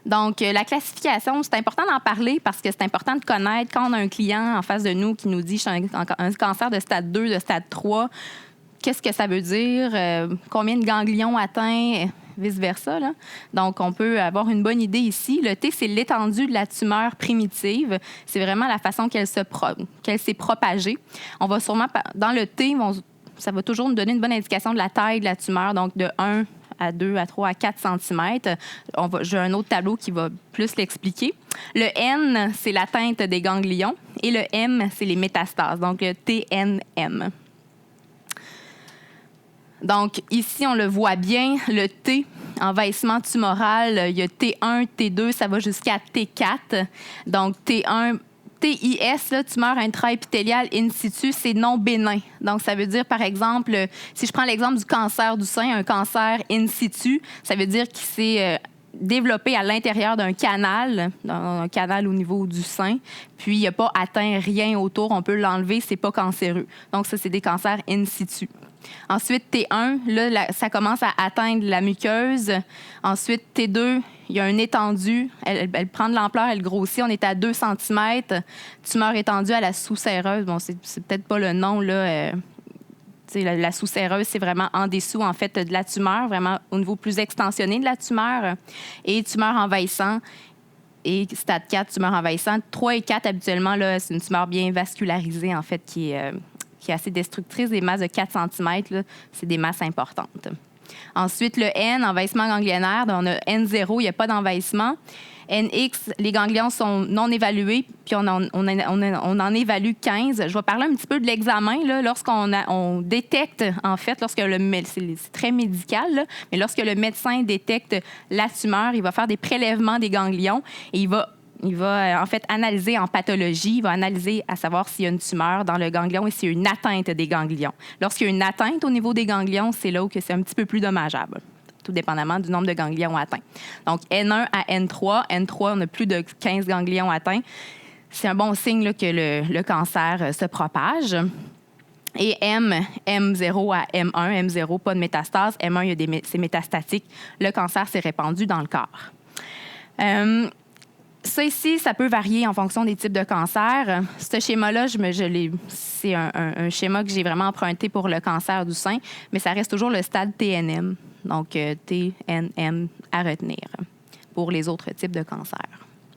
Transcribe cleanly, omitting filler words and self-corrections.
Donc, la classification, c'est important d'en parler parce que c'est important de connaître quand on a un client en face de nous qui nous dit « je suis un cancer de stade 2, de stade 3 », qu'est-ce que ça veut dire, combien de ganglions atteints, vice-versa. Là. Donc, on peut avoir une bonne idée ici. Le T, c'est l'étendue de la tumeur primitive. C'est vraiment la façon qu'elle s'est propagée. On va sûrement, dans le T, ça va toujours nous donner une bonne indication de la taille de la tumeur, donc de 1 à 2, à 3, à 4 cm. J'ai un autre tableau qui va plus l'expliquer. Le N, c'est l'atteinte des ganglions. Et le M, c'est les métastases, donc le TNM. Donc, ici, on le voit bien, le T, envahissement tumoral, il y a T1, T2, ça va jusqu'à T4. Donc, T1, TIS, là, tumeur intraépithéliale in situ, c'est non bénin. Donc, ça veut dire, par exemple, si je prends l'exemple du cancer du sein, un cancer in situ, ça veut dire qu'il s'est développé à l'intérieur d'un canal, un canal au niveau du sein, puis il n'a pas atteint rien autour, on peut l'enlever, c'est pas cancéreux. Donc, ça, c'est des cancers in situ. Ensuite, T1, là, ça commence à atteindre la muqueuse. Ensuite, T2, il y a un étendu. Elle prend de l'ampleur, elle grossit. On est à 2 cm. Tumeur étendue à la sous-séreuse. Bon, c'est peut-être pas le nom, là. La sous-séreuse, c'est vraiment en dessous, en fait, de la tumeur, vraiment au niveau plus extensionné de la tumeur. Et tumeur envahissant. Et stade 4, tumeur envahissante. 3 et 4, habituellement, là, c'est une tumeur bien vascularisée, en fait, qui est assez destructrice. Des masses de 4 cm, là, c'est des masses importantes. Ensuite, le N, envahissement ganglionnaire. Donc, on a N0, il n'y a pas d'envahissement. NX, les ganglions sont non évalués, puis on en évalue 15. Je vais parler un petit peu de l'examen. Là, lorsqu'on détecte, en fait, c'est très médical, là, mais lorsque le médecin détecte la tumeur, il va faire des prélèvements des ganglions et il va en fait analyser en pathologie, il va analyser à savoir s'il y a une tumeur dans le ganglion et s'il y a une atteinte des ganglions. Lorsqu'il y a une atteinte au niveau des ganglions, c'est là où c'est un petit peu plus dommageable, tout dépendamment du nombre de ganglions atteints. Donc, N1 à N3. N3, on a plus de 15 ganglions atteints. C'est un bon signe là, que le cancer se propage. Et M0 à M1. M0, pas de métastase. M1, c'est métastatique. Le cancer s'est répandu dans le corps. Ça ici, ça peut varier en fonction des types de cancers. Ce schéma-là, c'est un schéma que j'ai vraiment emprunté pour le cancer du sein, mais ça reste toujours le stade TNM. Donc, TNM à retenir pour les autres types de cancers.